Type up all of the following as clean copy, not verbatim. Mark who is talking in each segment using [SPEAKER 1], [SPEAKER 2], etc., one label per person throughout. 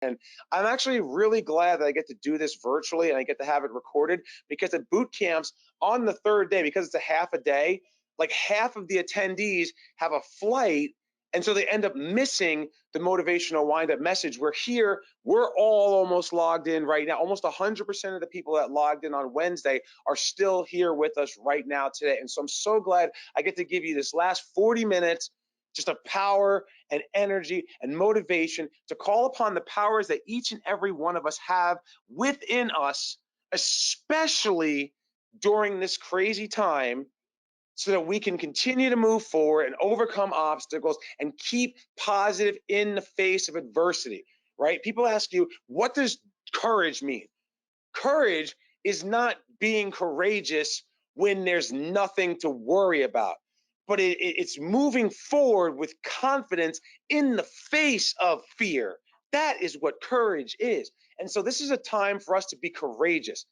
[SPEAKER 1] And I'm actually really glad that I get to do this virtually and I get to have it recorded because at boot camps on the third day, because it's a half a day, like half of the attendees have a flight. And so they end up missing the motivational wind up message. We're here, we're all almost logged in right now. Almost 100% of the people that logged in on Wednesday are still here with us right now today. And so I'm so glad I get to give you this last 40 minutes just of power and energy and motivation to call upon the powers that each and every one of us have within us, especially during this crazy time, so that we can continue to move forward and overcome obstacles and keep positive in the face of adversity, right? People ask you, what does courage mean? Courage is not being courageous when there's nothing to worry about, but it's moving forward with confidence in the face of fear. That is what courage is. And so this is a time for us to be courageous.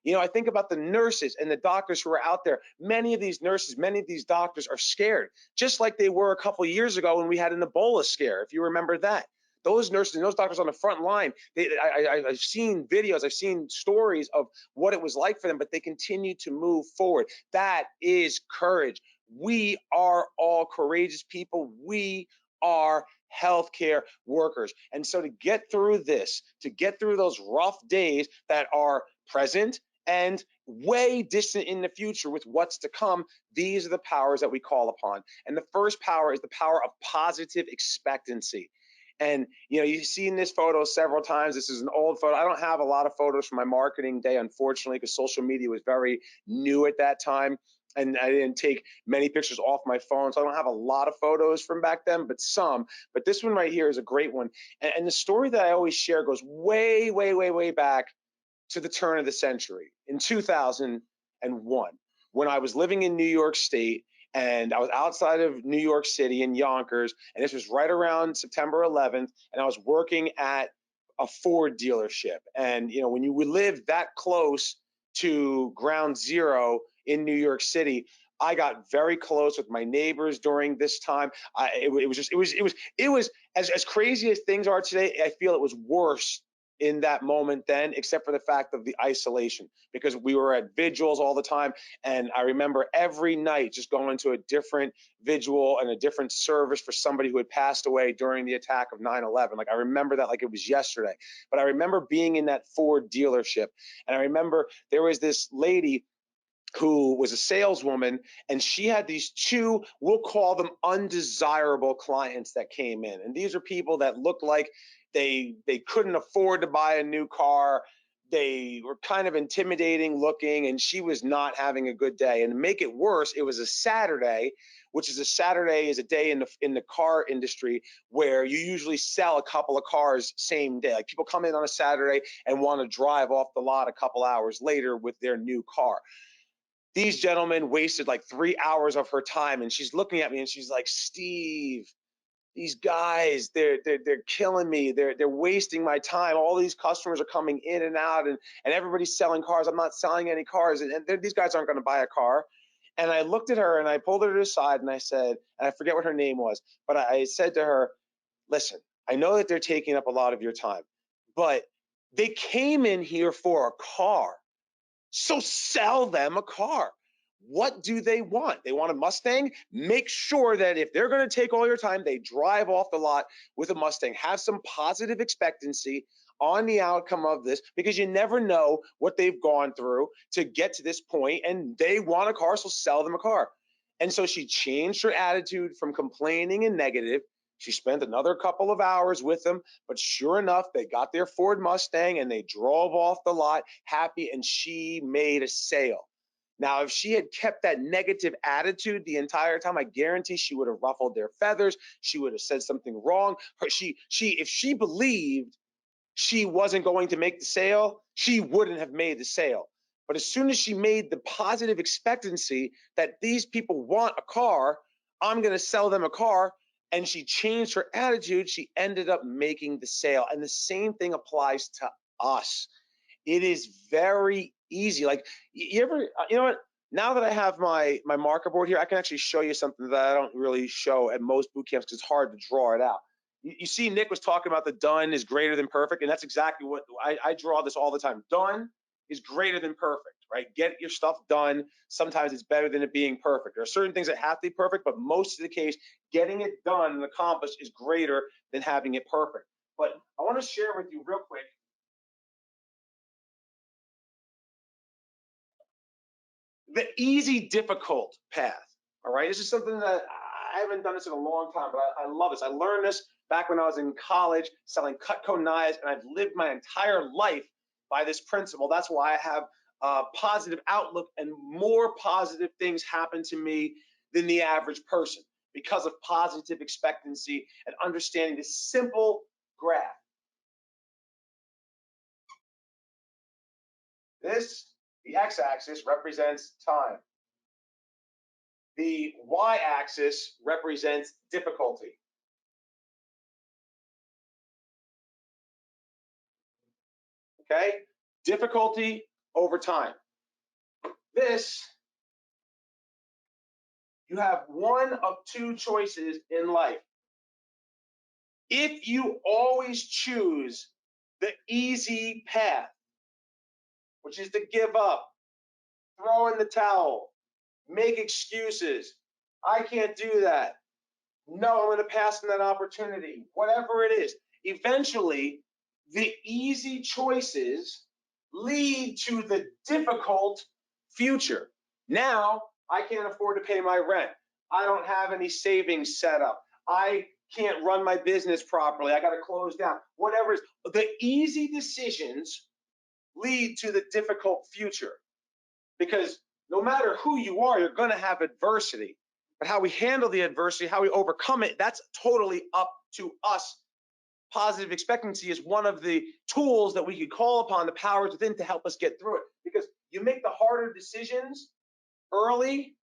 [SPEAKER 1] You know, I think about the nurses and the doctors who are out there. Many of these nurses, many of these doctors are scared, just like they were a couple of years ago when we had an Ebola scare, if you remember that. Those nurses and those doctors on the front line, I've seen videos, I've seen stories of what it was like for them, but they continue to move forward. That is courage. We are all courageous people. We are healthcare workers. And so to get through this, to get through those rough days that are present and way distant in the future with what's to come, these are the powers that we call upon. And the first power is the power of positive expectancy. And you know, you've seen this photo several times. This is an old photo. I don't have a lot of photos from my marketing day, unfortunately, because social media was very new at that time. And I didn't take many pictures off my phone. So I don't have a lot of photos from back then, but some. But this one right here is a great one. And the story that I always share goes way, way, way, way back to the turn of the century in 2001 when I was living in New York State and I was outside of New York City in Yonkers, and this was right around September 11th, and I was working at a Ford dealership. And you know, when you live that close to ground zero in New York City, I got very close with my neighbors during this time. It was as crazy as things are today. I feel it was worse in that moment then, except for the fact of the isolation, because we were at vigils all the time. And I remember every night just going to a different vigil and a different service for somebody who had passed away during the attack of 9/11. Like I remember that like it was yesterday. But I remember being in that Ford dealership. And I remember there was this lady who was a saleswoman, and she had these two, we'll call them undesirable clients that came in. And these are people that looked like they couldn't afford to buy a new car. They were kind of intimidating looking, and she was not having a good day. And to make it worse, it was a Saturday, which is a day in the car industry where you usually sell a couple of cars same day. Like people come in on a Saturday and want to drive off the lot a couple hours later with their new car. These gentlemen wasted like 3 hours of her time, and she's looking at me and she's like, Steve, these guys, they're killing me. They're wasting my time. All these customers are coming in and out, and everybody's selling cars. I'm not selling any cars, and these guys aren't going to buy a car. And I looked at her and I pulled her to the side and I said, and I forget what her name was, but I said to her, listen, I know that they're taking up a lot of your time, but they came in here for a car. So sell them a car. What do they want? They want a Mustang? Make sure that if they're going to take all your time, they drive off the lot with a Mustang. Have some positive expectancy on the outcome of this, because you never know what they've gone through to get to this point, and they want a car, so sell them a car. And so she changed her attitude from complaining and negative. She spent another couple of hours with them, but sure enough, they got their Ford Mustang and they drove off the lot happy, and she made a sale. Now, if she had kept that negative attitude the entire time, I guarantee she would have ruffled their feathers. She would have said something wrong. If she believed she wasn't going to make the sale, she wouldn't have made the sale. But as soon as she made the positive expectancy that these people want a car, I'm going to sell them a car, and she changed her attitude, she ended up making the sale. And the same thing applies to us. It is very easy. Like you ever, you know what? Now that I have my marker board here, I can actually show you something that I don't really show at most boot camps because it's hard to draw it out. You see, Nick was talking about the done is greater than perfect, and that's exactly what I draw this all the time. Done is greater than perfect, right? Get your stuff done. Sometimes it's better than it being perfect. There are certain things that have to be perfect, but most of the case, getting it done and accomplished is greater than having it perfect. But I want to share with you real quick the easy, difficult path. All right. This is something that I haven't done this in a long time, but I love this. I learned this back when I was in college selling Cutco knives, and I've lived my entire life by this principle. That's why I have a positive outlook and more positive things happen to me than the average person because of positive expectancy and understanding this simple graph. The x-axis represents time. The y-axis represents difficulty. Okay? Difficulty over time. This, you have one of two choices in life. If you always choose the easy path, which is to give up, throw in the towel, make excuses, I can't do that. No, I'm going to pass on that opportunity. Whatever it is, eventually the easy choices lead to the difficult future. Now, I can't afford to pay my rent. I don't have any savings set up. I can't run my business properly. I got to close down. Whatever it is, the easy decisions lead to the difficult future. Because no matter who you are, you're going to have adversity. But how we handle the adversity, how we overcome it, that's totally up to us. Positive expectancy is one of the tools that we could call upon the powers within to help us get through it. Because you make the harder decisions early,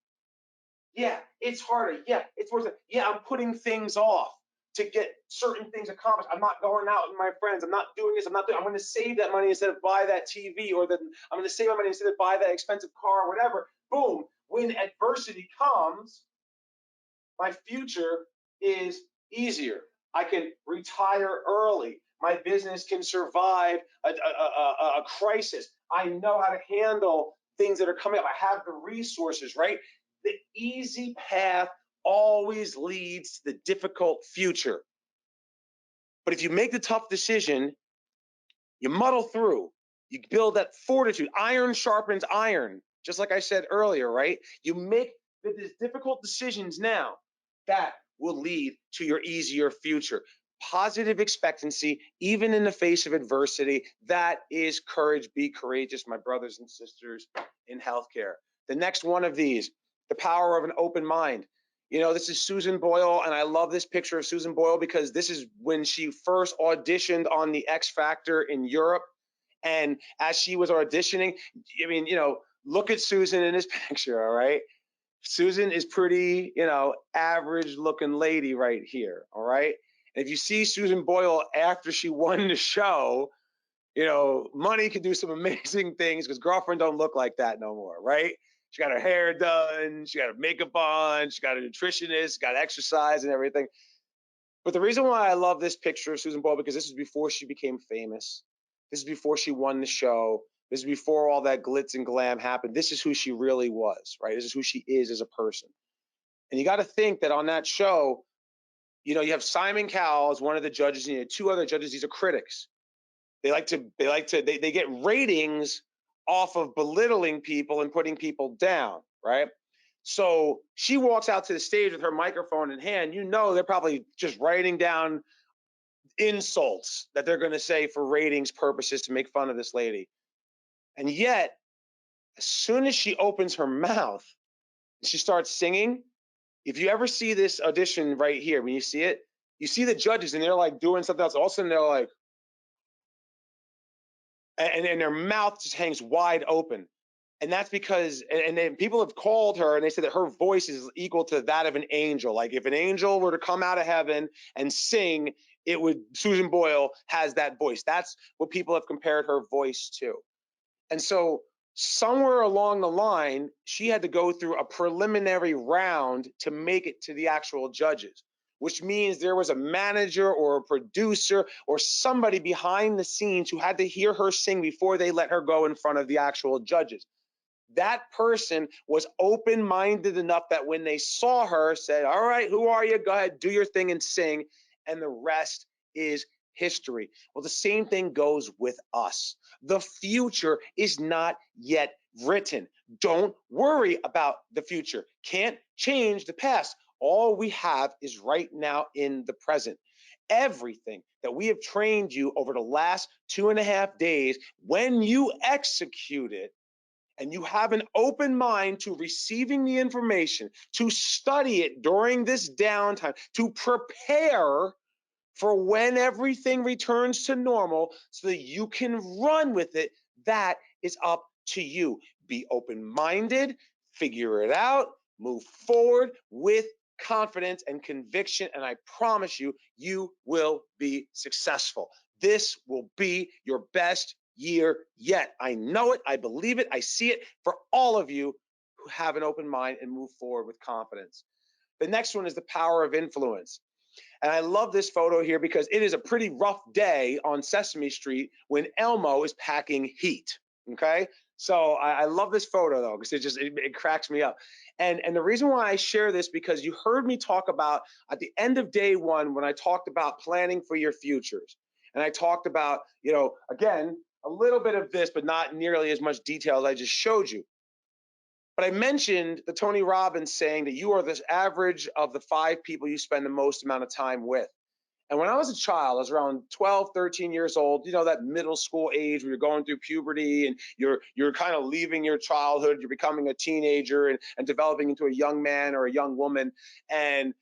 [SPEAKER 1] yeah, it's harder. Yeah, it's worth it. Yeah, I'm putting things off to get certain things accomplished. I'm not going out with my friends. I'm not doing this. I'm going to save that money instead of buy that TV, or I'm going to save my money instead of buy that expensive car, or whatever. Boom. When adversity comes, my future is easier. I can retire early. My business can survive a crisis. I know how to handle things that are coming up. I have the resources, right? The easy path always leads to the difficult future. But if you make the tough decision, you muddle through, you build that fortitude. Iron sharpens iron, just like I said earlier, right? You make these difficult decisions now that will lead to your easier future. Positive expectancy, even in the face of adversity, that is courage. Be courageous, my brothers and sisters in healthcare. The next one of these, the power of an open mind. You know, this is Susan Boyle, and I love this picture of Susan Boyle because this is when she first auditioned on the X Factor in Europe. And as she was auditioning, I mean, you know, look at Susan in this picture, all right? Susan is pretty, you know, average looking lady right here, all right? And if you see Susan Boyle after she won the show, you know, money can do some amazing things because girlfriend don't look like that no more, right? She got her hair done, she got her makeup on, she got a nutritionist, got exercise and everything. But the reason why I love this picture of Susan Boyle, because this is before she became famous. This is before she won the show. This is before all that glitz and glam happened. This is who she really was, right? This is who she is as a person. And you got to think that on that show, you know, you have Simon Cowell as one of the judges, and you have two other judges. These are critics. They get ratings off of belittling people and putting people down, right? So she walks out to the stage with her microphone in hand. You know, they're probably just writing down insults that they're going to say for ratings purposes to make fun of this lady. And yet, as soon as she opens her mouth and she starts singing, if you ever see this audition right here, when you see it, you see the judges and they're like doing something else. All of a sudden, they're like, and their mouth just hangs wide open. And that's because, and then people have called her and they said that her voice is equal to that of an angel. Like if an angel were to come out of heaven and sing, it would, Susan Boyle has that voice. That's what people have compared her voice to. And so somewhere along the line, she had to go through a preliminary round to make it to the actual judges. which means there was a manager or a producer or somebody behind the scenes who had to hear her sing before they let her go in front of the actual judges. That person was open-minded enough that when they saw her, said, all right, who are you? Go ahead, do your thing and sing. And the rest is history. Well, the same thing goes with us. The future is not yet written. Don't worry about the future. Can't change the past. All we have is right now in the present. Everything that we have trained you over the last 2.5 days, when you execute it, and you have an open mind to receiving the information, to study it during this downtime, to prepare for when everything returns to normal so that you can run with it, that is up to you. Be open-minded, figure it out, move forward with confidence and conviction, and I promise you, you will be successful. This will be your best year yet. I know it, I believe it, I see it for all of you who have an open mind and move forward with confidence. The next one is the power of influence. And I love this photo here because it is a pretty rough day on Sesame Street when Elmo is packing heat. Okay. So I love this photo though, because it cracks me up. And the reason why I share this, because you heard me talk about at the end of day one, when I talked about planning for your futures. And I talked about, again, a little bit of this, but not nearly as much detail as I just showed you. But I mentioned the Tony Robbins saying that you are the average of the 5 people you spend the most amount of time with. And when I was a child, I was around 12, 13 years old, that middle school age where you're going through puberty and you're kind of leaving your childhood, you're becoming a teenager and developing into a young man or a young woman. And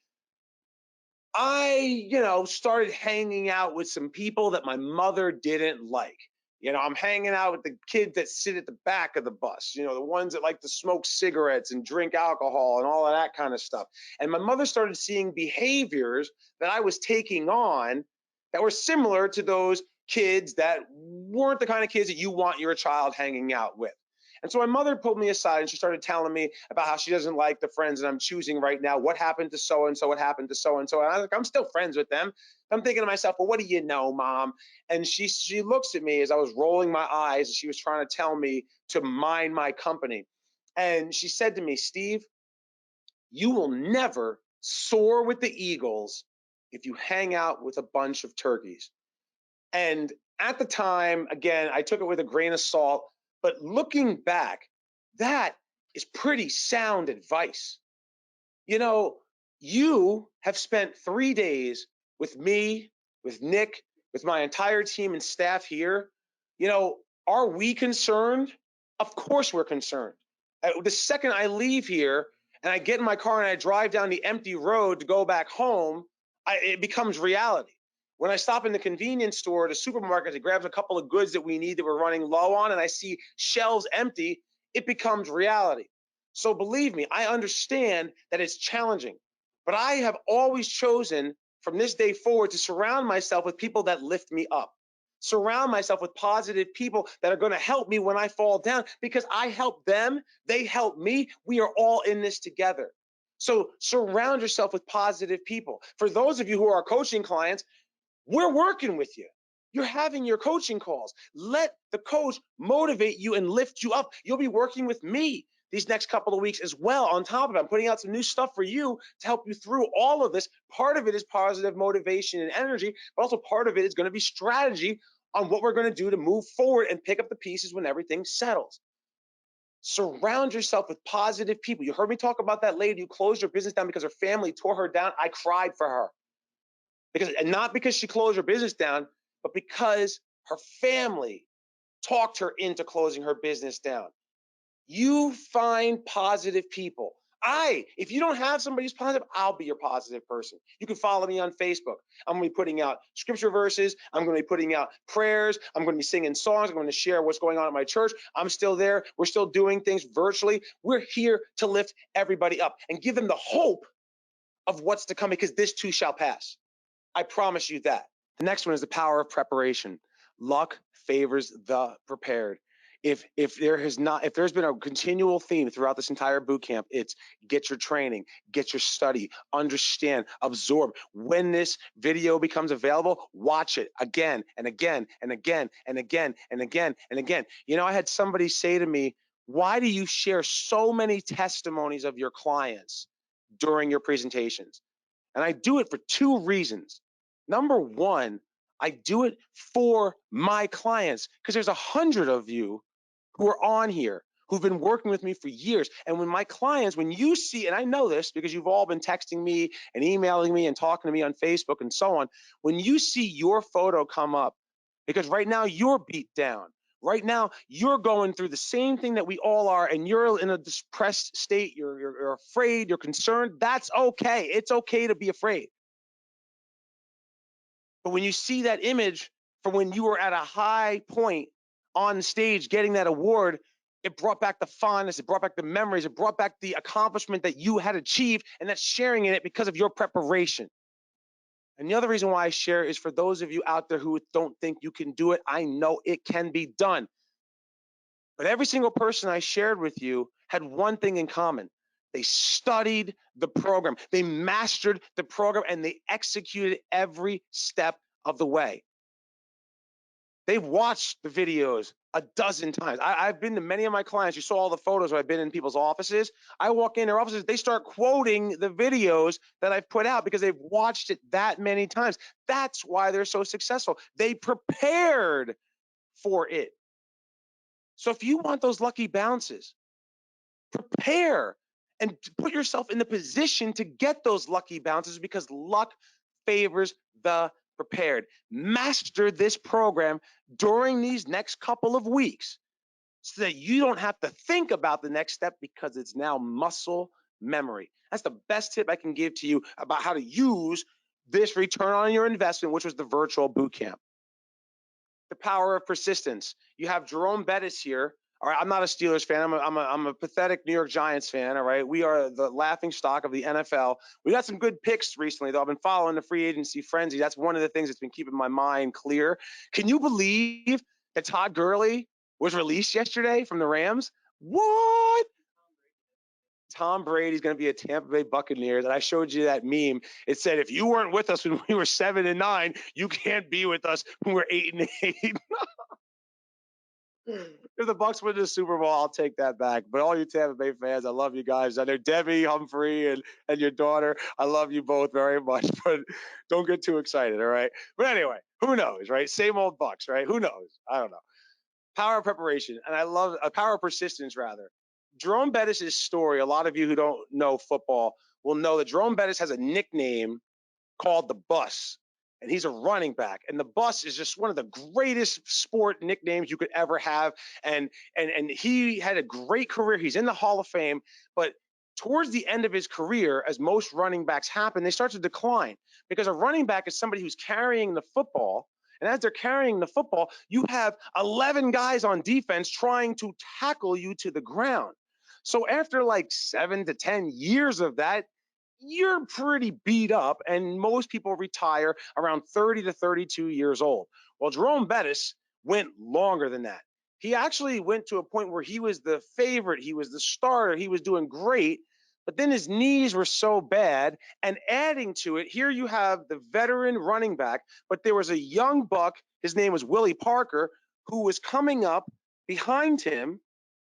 [SPEAKER 1] I, started hanging out with some people that my mother didn't like. I'm hanging out with the kids that sit at the back of the bus, the ones that like to smoke cigarettes and drink alcohol and all of that kind of stuff. And my mother started seeing behaviors that I was taking on that were similar to those kids that weren't the kind of kids that you want your child hanging out with. And so my mother pulled me aside and she started telling me about how she doesn't like the friends that I'm choosing right now. What happened to so and so? What happened to so and so? And I was like, I'm still friends with them. I'm thinking to myself, well, what do you know, Mom? And she looks at me as I was rolling my eyes and she was trying to tell me to mind my company. And she said to me, Steve, you will never soar with the eagles if you hang out with a bunch of turkeys. And at the time, again, I took it with a grain of salt. But looking back, that is pretty sound advice. You have spent 3 days with me, with Nick, with my entire team and staff here. Are we concerned? Of course we're concerned. The second I leave here and I get in my car and I drive down the empty road to go back home, it becomes reality. When I stop in the convenience store, the supermarket to grab a couple of goods that we need that we're running low on, and I see shelves empty, it becomes reality. So believe me, I understand that it's challenging, but I have always chosen from this day forward to surround myself with people that lift me up. Surround myself with positive people that are going to help me when I fall down because I help them, they help me. We are all in this together. So surround yourself with positive people. For those of you who are coaching clients, we're working with you. You're having your coaching calls. Let the coach motivate you and lift you up. You'll be working with me these next couple of weeks as well. On top of it, I'm putting out some new stuff for you to help you through all of this. Part of it is positive motivation and energy, but also part of it is going to be strategy on what we're going to do to move forward and pick up the pieces when everything settles. Surround yourself with positive people. You heard me talk about that lady who closed her business down because her family tore her down. I cried for her. And not because she closed her business down, but because her family talked her into closing her business down. You find positive people. If you don't have somebody who's positive, I'll be your positive person. You can follow me on Facebook. I'm going to be putting out scripture verses. I'm going to be putting out prayers. I'm going to be singing songs. I'm going to share what's going on at my church. I'm still there. We're still doing things virtually. We're here to lift everybody up and give them the hope of what's to come because this too shall pass. I promise you that. The next one is the power of preparation. Luck favors the prepared. if there's been a continual theme throughout this entire boot camp, it's get your training, get your study, understand, absorb. When this video becomes available, watch it again and again and again and again and again and again. You know, I had somebody say to me, why do you share so many testimonies of your clients during your presentations? And I do it for two reasons. Number one, I do it for my clients because there's 100 of you who are on here who've been working with me for years. And when my clients, when you see, and I know this because you've all been texting me and emailing me and talking to me on Facebook and so on, when you see your photo come up, because right now you're beat down. Right now, you're going through the same thing that we all are, and you're in a depressed state. You're afraid, you're concerned. That's okay. It's okay to be afraid. But when you see that image from when you were at a high point on stage getting that award, it brought back the fondness, it brought back the memories, it brought back the accomplishment that you had achieved, and that's sharing in it because of your preparation. And the other reason why I share is for those of you out there who don't think you can do it, I know it can be done. But every single person I shared with you had one thing in common. They studied the program, they mastered the program, and they executed every step of the way. They've watched the videos a dozen times. I've been to many of my clients. You saw all the photos where I've been in people's offices. I walk in their offices, they start quoting the videos that I've put out because they've watched it that many times. That's why they're so successful. They prepared for it. So if you want those lucky bounces, prepare and put yourself in the position to get those lucky bounces because luck favors the prepared. Master this program during these next couple of weeks so that you don't have to think about the next step because it's now muscle memory. That's the best tip I can give to you about how to use this return on your investment, which was the virtual boot camp. The power of persistence. You have Jerome Bettis here. All right, I'm not a Steelers fan. I'm a pathetic New York Giants fan. All right, we are the laughing stock of the NFL. We got some good picks recently, though. I've been following the free agency frenzy. That's one of the things that's been keeping my mind clear. Can you believe that Todd Gurley was released yesterday from the Rams? What? Tom Brady's going to be a Tampa Bay Buccaneers. And I showed you that meme. It said, if you weren't with us when we were 7-9, you can't be with us when we're 8-8. If the Bucks win the Super Bowl, I'll take that back. But all you Tampa Bay fans, I love you guys. I know Debbie, Humphrey, and your daughter. I love you both very much. But don't get too excited, all right? But anyway, who knows, right? Same old Bucks, right? Who knows? I don't know. Power of preparation, and I love power of persistence, rather. Jerome Bettis' story, a lot of you who don't know football will know that Jerome Bettis has a nickname called the Bus, and he's a running back. And the Bus is just one of the greatest sport nicknames you could ever have. And he had a great career. He's in the Hall of Fame, but towards the end of his career, as most running backs happen, they start to decline because a running back is somebody who's carrying the football. And as they're carrying the football, you have 11 guys on defense trying to tackle you to the ground. So after like 7 to 10 years of that, you're pretty beat up, and most people retire around 30 to 32 years old. Well, Jerome Bettis went longer than that. He actually went to a point where he was the favorite, he was the starter, he was doing great, but then his knees were so bad. And adding to it, here you have the veteran running back, but there was a young buck, his name was Willie Parker, who was coming up behind him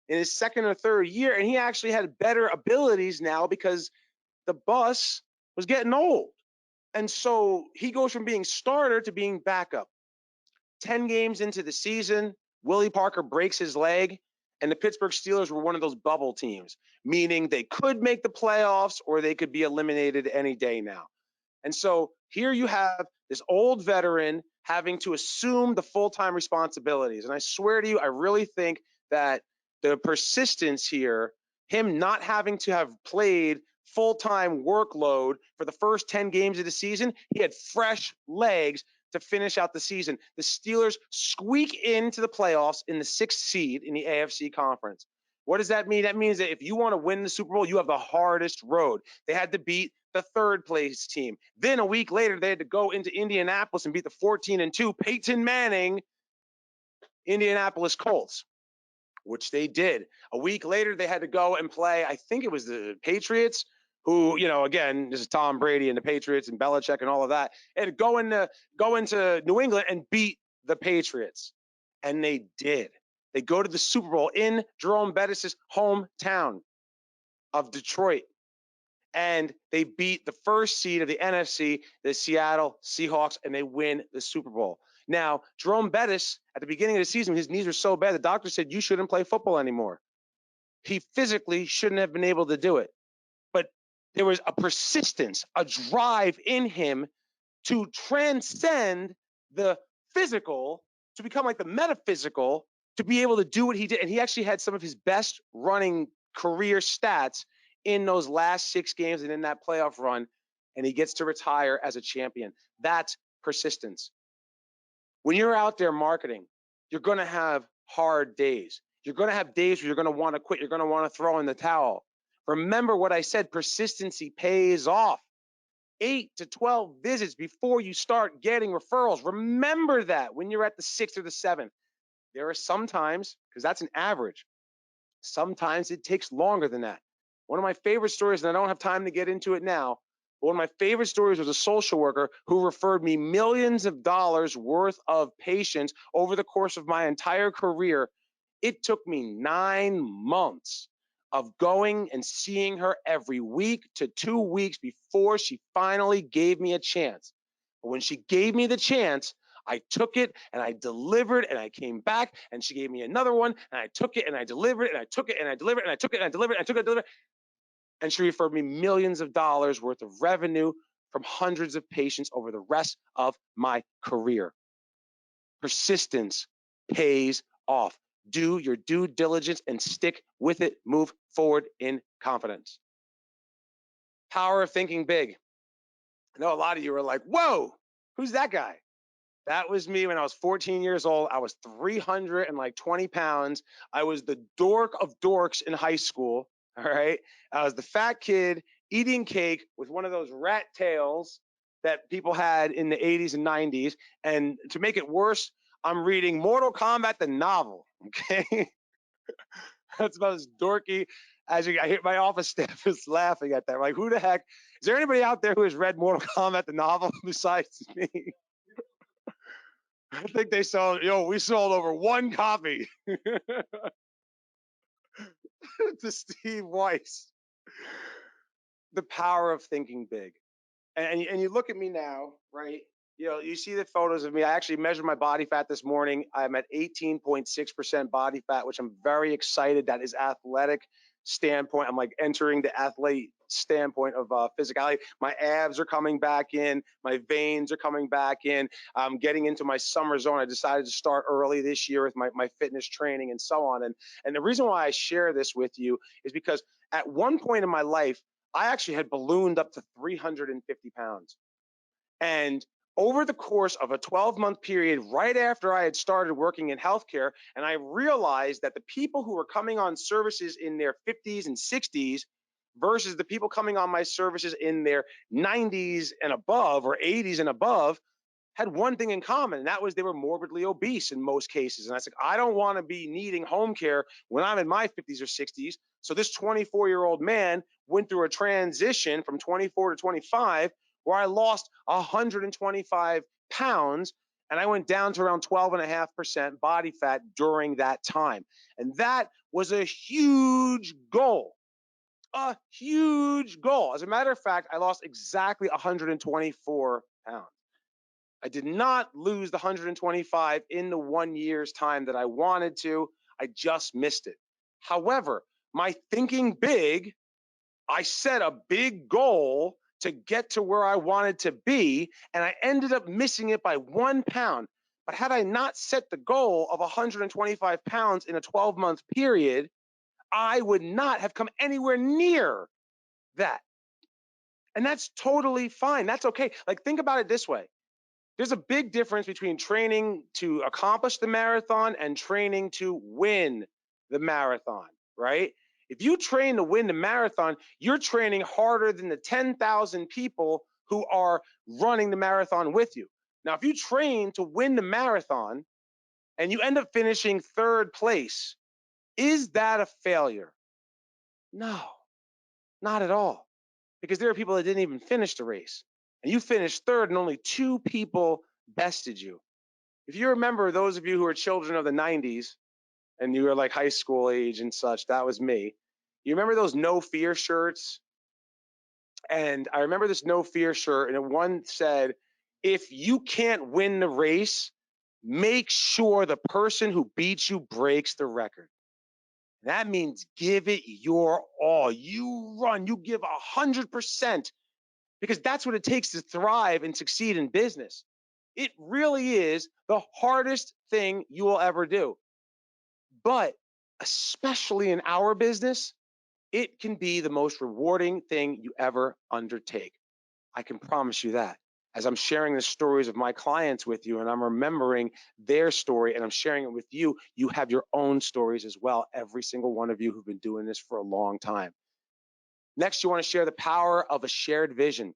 [SPEAKER 1] in his second or third year, and he actually had better abilities now because the Bus was getting old. And so he goes from being starter to being backup. 10 games into the season, Willie Parker breaks his leg, and the Pittsburgh Steelers were one of those bubble teams, meaning they could make the playoffs or they could be eliminated any day now. And so here you have this old veteran having to assume the full-time responsibilities. And I swear to you, I really think that the persistence here, him not having to have played full-time workload for the first 10 games of the season, he had fresh legs to finish out the season. The Steelers squeak into the playoffs in the 6th seed in the AFC conference. What does that mean? That means that if you want to win the Super Bowl, you have the hardest road. They had to beat the third place team. Then a week later, they had to go into Indianapolis and beat the 14-2 Peyton Manning Indianapolis Colts. which they did. A week later, they had to go and play, I think it was the Patriots, who, again, this is Tom Brady and the Patriots and Belichick and all of that, and go into New England and beat the Patriots. And they did. They go to the Super Bowl in Jerome Bettis' hometown of Detroit. And they beat the first seed of the NFC, the Seattle Seahawks, and they win the Super Bowl. Now, Jerome Bettis, at the beginning of the season, his knees were so bad, the doctor said, you shouldn't play football anymore. He physically shouldn't have been able to do it. But there was a persistence, a drive in him to transcend the physical, to become like the metaphysical, to be able to do what he did. And he actually had some of his best running career stats in those last 6 games and in that playoff run. And he gets to retire as a champion. That's persistence. When you're out there marketing, you're going to have hard days. You're going to have days where you're going to want to quit. You're going to want to throw in the towel. Remember what I said, persistency pays off. 8 to 12 visits before you start getting referrals. Remember that when you're at the 6th or the 7th. There are sometimes, because that's an average, sometimes it takes longer than that. One of my favorite stories, and I don't have time to get into it now, but one of my favorite stories was a social worker who referred me millions of dollars worth of patients over the course of my entire career. It took me 9 months of going and seeing her every week to 2 weeks before she finally gave me a chance. But when she gave me the chance, I took it and I delivered and I came back and she gave me another one and I took it and I delivered and I took it and I delivered and I took it and I delivered and I took it and I delivered. And she referred me millions of dollars worth of revenue from hundreds of patients over the rest of my career. Persistence pays off. Do your due diligence and stick with it. Move forward in confidence. Power of thinking big. I know a lot of you are like, whoa, who's that guy? That was me when I was 14 years old. I was 320 pounds. I was the dork of dorks in high school. All right. I was the fat kid eating cake with one of those rat tails that people had in the 80s and 90s. And to make it worse, I'm reading Mortal Kombat, the novel. Okay. That's about as dorky as you. I hear my office staff is laughing at that. Like, who the heck? Is there anybody out there who has read Mortal Kombat, the novel, besides me? I think they sold, we sold over 1 copy to Steve Weiss. The power of thinking big. And you look at me now, right? You see the photos of me. I actually measured my body fat this morning. I'm at 18.6% body fat, which I'm very excited. That is athletic standpoint. I'm like entering the athlete standpoint of physicality. My abs are coming back in. My veins are coming back in. I'm getting into my summer zone. I decided to start early this year with my fitness training and so on. And the reason why I share this with you is because at one point in my life, I actually had ballooned up to 350 pounds. And over the course of a 12-month period, right after I had started working in healthcare, and I realized that the people who were coming on services in their 50s and 60s versus the people coming on my services in their 90s and above or 80s and above had one thing in common, and that was they were morbidly obese in most cases. And I said, I don't want to be needing home care when I'm in my 50s or 60s. So this 24-year-old man went through a transition from 24 to 25 where I lost 125 pounds and I went down to around 12.5% body fat during that time. And that was a huge goal. A huge goal. As a matter of fact, I lost exactly 124 pounds. I did not lose the 125 in the 1 year's time that I wanted to. I just missed it. However, my thinking big, I set a big goal to get to where I wanted to be, and I ended up missing it by 1 pound. But had I not set the goal of 125 pounds in a 12-month period, I would not have come anywhere near that. And that's totally fine. That's okay. Like, think about it this way. There's a big difference between training to accomplish the marathon and training to win the marathon, right? If you train to win the marathon, you're training harder than the 10,000 people who are running the marathon with you. Now, if you train to win the marathon and you end up finishing 3rd place, Is that a failure? No, not at all. Because there are people that didn't even finish the race. And you finished third, and only 2 people bested you. If you remember, those of you who are children of the 90s and you were like high school age and such, that was me. You remember those no fear shirts? And I remember this no fear shirt, and one said, if you can't win the race, make sure the person who beats you breaks the record. That means give it your all. You run, you give 100%, because that's what it takes to thrive and succeed in business. It really is the hardest thing you will ever do. But especially in our business, it can be the most rewarding thing you ever undertake. I can promise you that. As I'm sharing the stories of my clients with you and I'm remembering their story and I'm sharing it with you, you have your own stories as well. Every single one of you who've been doing this for a long time. Next, you want to share the power of a shared vision.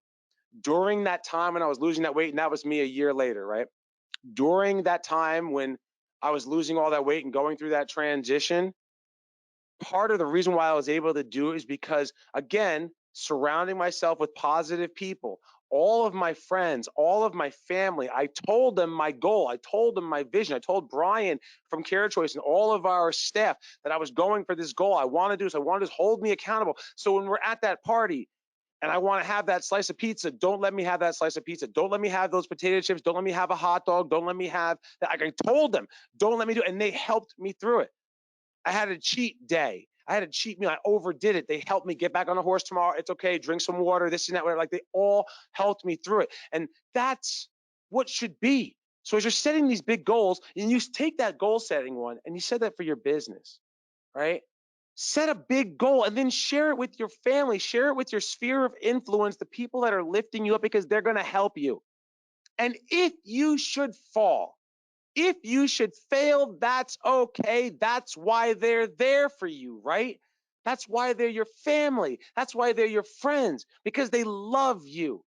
[SPEAKER 1] During that time when I was losing that weight, and that was me a year later, right? During that time when I was losing all that weight and going through that transition, part of the reason why I was able to do it is because, again, surrounding myself with positive people, all of my friends, all of my family, I told them my goal. I told them my vision. I told Brian from Care Choice and all of our staff that I was going for this goal. I want to do this. I want to hold me accountable. So when we're at that party, and I want to have that slice of pizza, don't let me have that slice of pizza. Don't let me have those potato chips. Don't let me have a hot dog. Don't let me have that. I told them, don't let me do it. And they helped me through it. I had a cheat day. I had a cheat meal. I overdid it. They helped me get back on the horse tomorrow. It's okay. Drink some water, this and that, whatever. Like, they all helped me through it. And that's what should be. So as you're setting these big goals, and you take that goal setting one, and you said that for your business, right? Set a big goal and then share it with your family, share it with your sphere of influence, the people that are lifting you up, because they're going to help you. And if you should fall, if you should fail, that's okay. That's why they're there for you, right? That's why they're your family. That's why they're your friends, because they love you.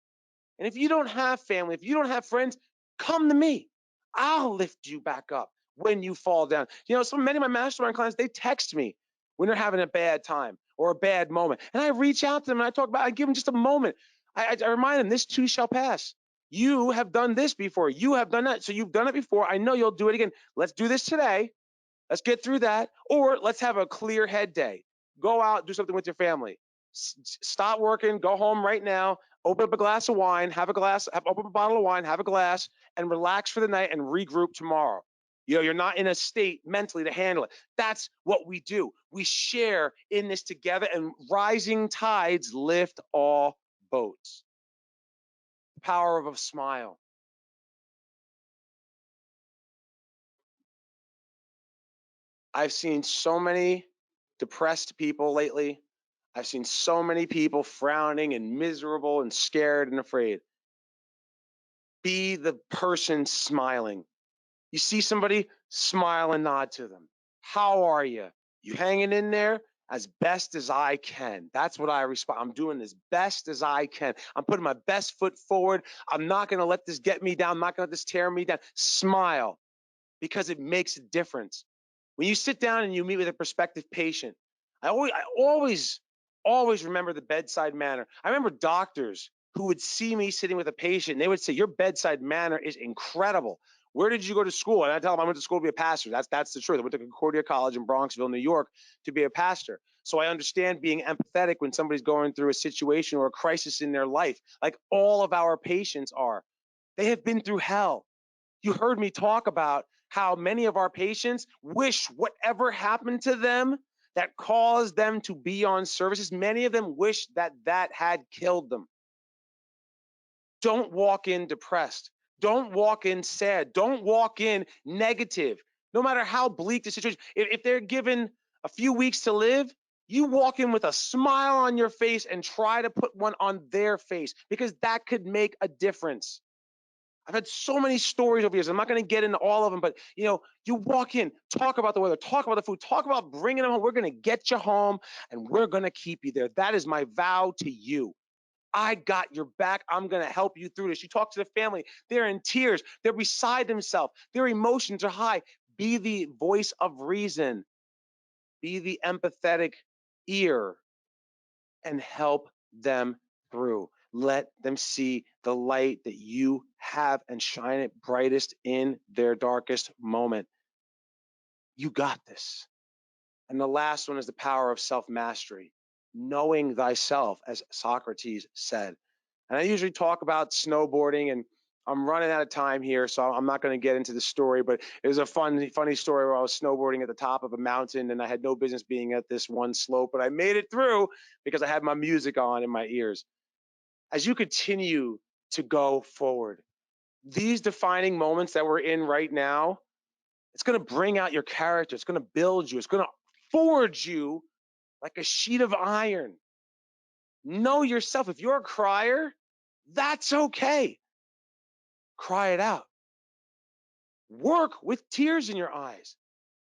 [SPEAKER 1] And if you don't have family, if you don't have friends, come to me. I'll lift you back up when you fall down. You know, so many of my mastermind clients, they text me when they're having a bad time or a bad moment. And I reach out to them and I talk about, I give them just a moment. I remind them, this too shall pass. You have done this before. You have done that. So you've done it before. I know you'll do it again. Let's do this today. Let's get through that. Or let's have a clear head day. Go out, do something with your family. Stop working, go home right now, open up a glass of wine, open up a bottle of wine, have a glass, and relax for the night and regroup tomorrow. You know, you're not in a state mentally to handle it. That's what we do. We share in this together, and rising tides lift all boats. The power of a smile. I've seen so many depressed people lately. I've seen so many people frowning and miserable and scared and afraid. Be the person smiling. You see somebody, smile and nod to them. How are you? You hanging in there? As best as I can. That's what I respond. I'm doing as best as I can. I'm putting my best foot forward. I'm not going to let this get me down. I'm not going to let this tear me down. Smile, because it makes a difference. When you sit down and you meet with a prospective patient, I always remember the bedside manner. I remember doctors who would see me sitting with a patient and they would say, your bedside manner is incredible. Where did you go to school? And I tell them I went to school to be a pastor. That's the truth. I went to Concordia College in Bronxville, New York, to be a pastor. So I understand being empathetic when somebody's going through a situation or a crisis in their life, like all of our patients are. They have been through hell. You heard me talk about how many of our patients wish whatever happened to them that caused them to be on services, many of them wish that that had killed them. Don't walk in depressed. Don't walk in sad. Don't walk in negative. No matter how bleak the situation, if they're given a few weeks to live, you walk in with a smile on your face and try to put one on their face, because that could make a difference. I've had so many stories over years. I'm not going to get into all of them, but you walk in, talk about the weather, talk about the food, talk about bringing them home. We're going to get you home and we're going to keep you there. That is my vow to you. I got your back. I'm going to help you through this. You talk to the family. They're in tears. They're beside themselves. Their emotions are high. Be the voice of reason. Be the empathetic ear and help them through. Let them see the light that you have and shine it brightest in their darkest moment. You got this. And the last one is the power of self mastery, knowing thyself, as Socrates said. And I usually talk about snowboarding, and I'm running out of time here, so I'm not going to get into the story, but it was a funny story where I was snowboarding at the top of a mountain and I had no business being at this one slope, but I made it through because I had my music on in my ears. As you continue to go forward, these defining moments that we're in right now, it's going to bring out your character. It's going to build you. It's going to forge you like a sheet of iron. Know yourself. If you're a crier, that's okay. Cry it out. Work with tears in your eyes.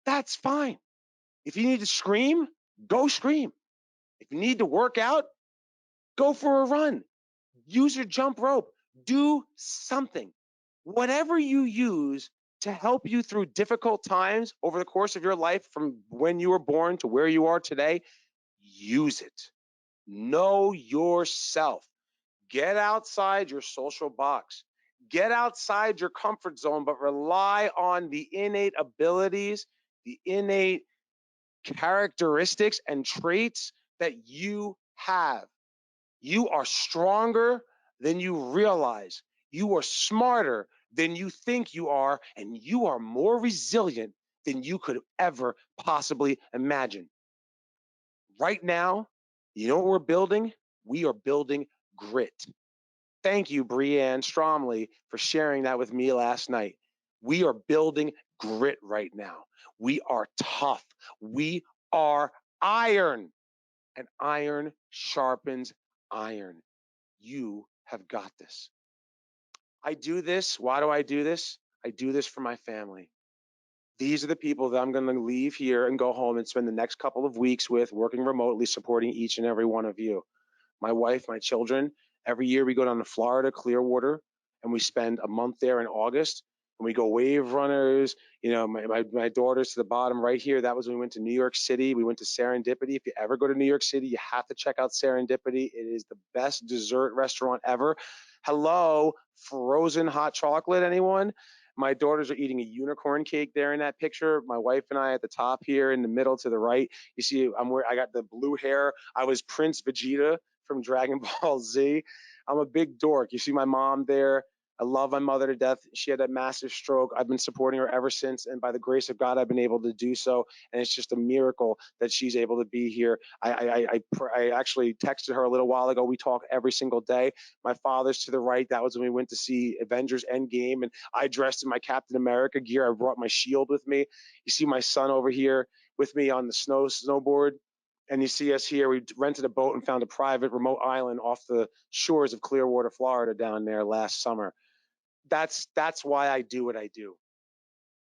[SPEAKER 1] That's fine. If you need to scream, go scream. If you need to work out, go for a run. Use your jump rope. Do something. Whatever you use to help you through difficult times over the course of your life, from when you were born to where you are today, use it. Know yourself. Get outside your social box. Get outside your comfort zone, but rely on the innate abilities, the innate characteristics and traits that you have. You are stronger than you realize. You are smarter than you think you are, and you are more resilient than you could ever possibly imagine. Right now, you know what we're building? We are building grit. Thank you, Breanne Stromley, for sharing that with me last night. We are building grit right now. We are tough. We are iron, and iron sharpens iron. You have got this. I do this. Why do I do this? I do this for my family. These are the people that I'm going to leave here and go home and spend the next couple of weeks with, working remotely, supporting each and every one of you. My wife, my children. Every year we go down to Florida, Clearwater, and we spend a month there in August. And we go wave runners. You know, my daughter's to the bottom right here. That was when we went to New York City. We went to Serendipity. If you ever go to New York City, you have to check out Serendipity. It is the best dessert restaurant ever. Hello, frozen hot chocolate, anyone? My daughters are eating a unicorn cake there in that picture. My wife and I at the top here in the middle to the right. You see, I got the blue hair. I was Prince Vegeta from Dragon Ball Z. I'm a big dork. You see my mom there. I love my mother to death. She had a massive stroke. I've been supporting her ever since, and by the grace of God, I've been able to do so. And it's just a miracle that she's able to be here. I actually texted her a little while ago. We talk every single day. My father's to the right. That was when we went to see Avengers Endgame, and I dressed in my Captain America gear. I brought my shield with me. You see my son over here with me on the snowboard. And you see us here. We rented a boat and found a private remote island off the shores of Clearwater, Florida, down there last summer. That's why I do what I do,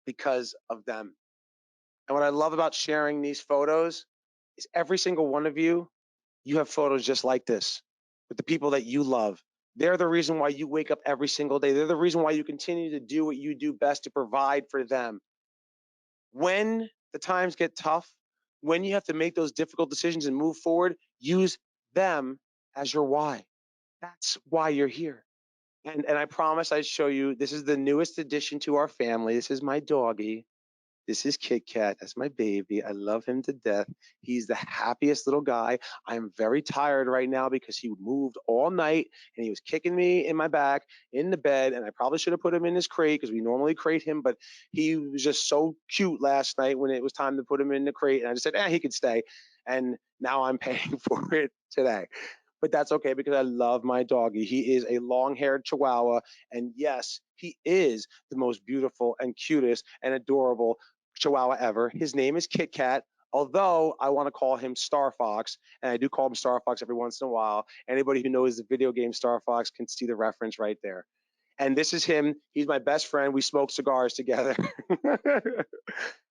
[SPEAKER 1] because of them. And what I love about sharing these photos is every single one of you, you have photos just like this with the people that you love. They're the reason why you wake up every single day. They're the reason why you continue to do what you do best, to provide for them. When the times get tough, when you have to make those difficult decisions and move forward, use them as your why. That's why you're here. And I promise I'd show you, this is the newest addition to our family. This is my doggy. This is Kit Kat. That's my baby. I love him to death. He's the happiest little guy. I'm very tired right now because he moved all night and he was kicking me in my back in the bed. And I probably should have put him in his crate because we normally crate him, but he was just so cute last night when it was time to put him in the crate. And I just said, he could stay. And now I'm paying for it today. But that's okay because I love my doggy. He is a long-haired Chihuahua. And yes, he is the most beautiful and cutest and adorable Chihuahua ever. His name is Kit Kat, although I want to call him Star Fox, and I do call him Star Fox every once in a while. Anybody who knows the video game Star Fox can see the reference right there. And this is him. He's my best friend. We smoke cigars together.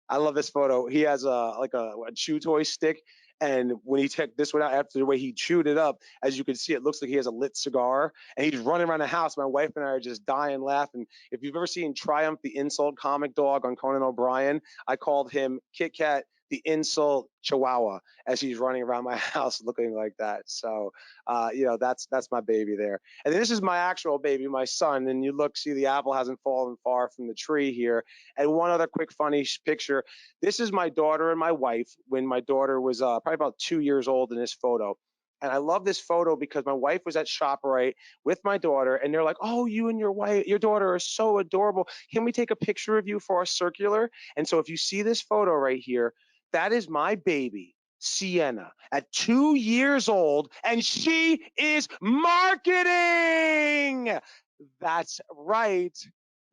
[SPEAKER 1] I love this photo. He has a chew toy stick, and when he took this one out, after the way he chewed it up, as you can see, it looks like he has a lit cigar, and he's running around the house. My wife and I are just dying laughing. If you've ever seen Triumph the Insult comic dog on Conan O'Brien, I called him Kit Kat the insult chihuahua as he's running around my house looking like that. So, that's my baby there. And this is my actual baby, my son. And you look, see the apple hasn't fallen far from the tree here. And one other quick funny picture. This is my daughter and my wife when my daughter was probably about 2 years old in this photo. And I love this photo because my wife was at ShopRite with my daughter, and they're like, "Oh, you and your daughter are so adorable. Can we take a picture of you for our circular?" And so, if you see this photo right here, that is my baby, Sienna, at 2 years old, and she is marketing. That's right.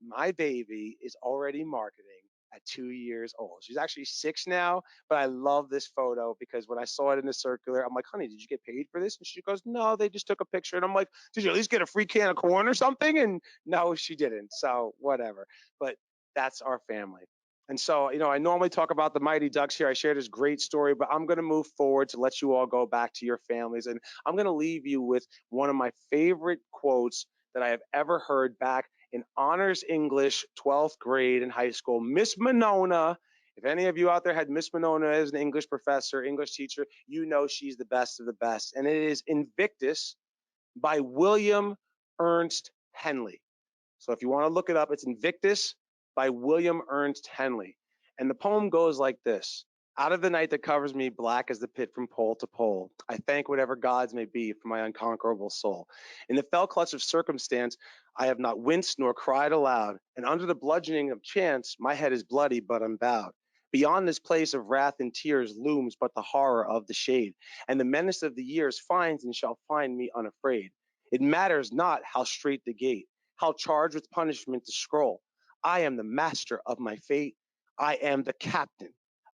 [SPEAKER 1] My baby is already marketing at 2 years old. She's actually 6 now, but I love this photo because when I saw it in the circular, I'm like, "Honey, did you get paid for this?" And she goes, "No, they just took a picture." And I'm like, "Did you at least get a free can of corn or something?" And no, she didn't. So whatever. But that's our family. And so, I normally talk about the Mighty Ducks here. I shared this great story, but I'm going to move forward to let you all go back to your families. And I'm going to leave you with one of my favorite quotes that I have ever heard back in honors English, 12th grade in high school. Miss Monona, if any of you out there had Miss Monona as an English professor, English teacher, you know she's the best of the best. And it is Invictus by William Ernst Henley. So if you want to look it up, it's Invictus by William Ernst Henley. And the poem goes like this. Out of the night that covers me, black as the pit from pole to pole, I thank whatever gods may be for my unconquerable soul. In the fell clutch of circumstance, I have not winced nor cried aloud, and under the bludgeoning of chance, my head is bloody but unbowed. Beyond this place of wrath and tears looms but the horror of the shade, and the menace of the years finds and shall find me unafraid. It matters not how strait the gate, how charged with punishment the scroll. I am the master of my fate. I am the captain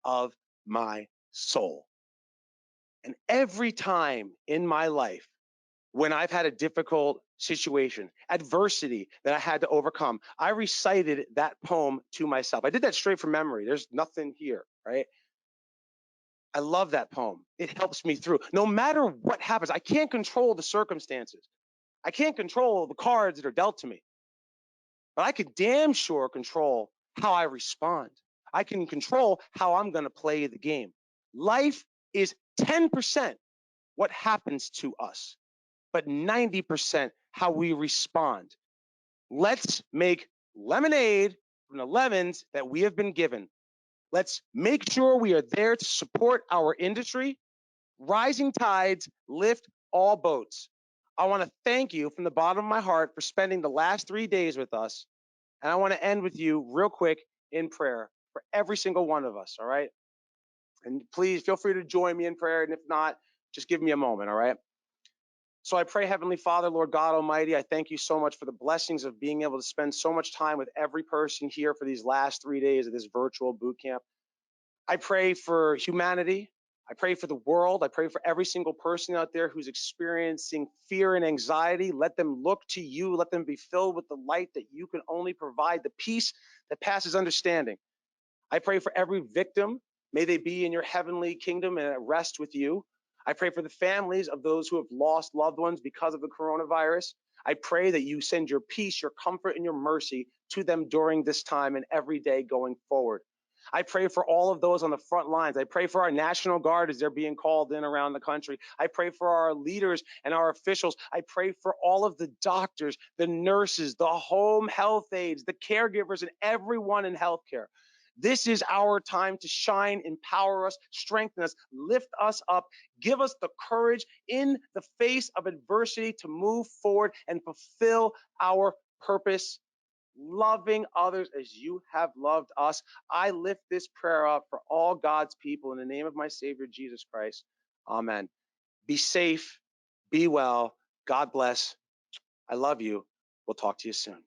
[SPEAKER 1] of my soul. And every time in my life when I've had a difficult situation, adversity that I had to overcome, I recited that poem to myself. I did that straight from memory. There's nothing here, right? I love that poem. It helps me through. No matter what happens, I can't control the circumstances. I can't control the cards that are dealt to me, but I could damn sure control how I respond. I can control how I'm going to play the game. Life is 10% what happens to us, but 90% how we respond. Let's make lemonade from the lemons that we have been given. Let's make sure we are there to support our industry. Rising tides lift all boats. I want to thank you from the bottom of my heart for spending the last 3 days with us. And I want to end with you real quick in prayer for every single one of us, all right? And please feel free to join me in prayer. And if not, just give me a moment, all right? So I pray, Heavenly Father, Lord God Almighty, I thank you so much for the blessings of being able to spend so much time with every person here for these last 3 days of this virtual boot camp. I pray for humanity. I pray for the world. I pray for every single person out there who's experiencing fear and anxiety. Let them look to you. Let them be filled with the light that you can only provide, the peace that passes understanding. I pray for every victim. May they be in your heavenly kingdom and at rest with you. I pray for the families of those who have lost loved ones because of the coronavirus. I pray that you send your peace, your comfort, and your mercy to them during this time and every day going forward. I pray for all of those on the front lines. I pray for our National Guard as they're being called in around the country. I pray for our leaders and our officials. I pray for all of the doctors, the nurses, the home health aides, the caregivers, and everyone in healthcare. This is our time to shine, empower us, strengthen us, lift us up, give us the courage in the face of adversity to move forward and fulfill our purpose, loving others as you have loved us. I lift this prayer up for all God's people in the name of my Savior, Jesus Christ. Amen. Be safe, be well. God bless. I love you. We'll talk to you soon.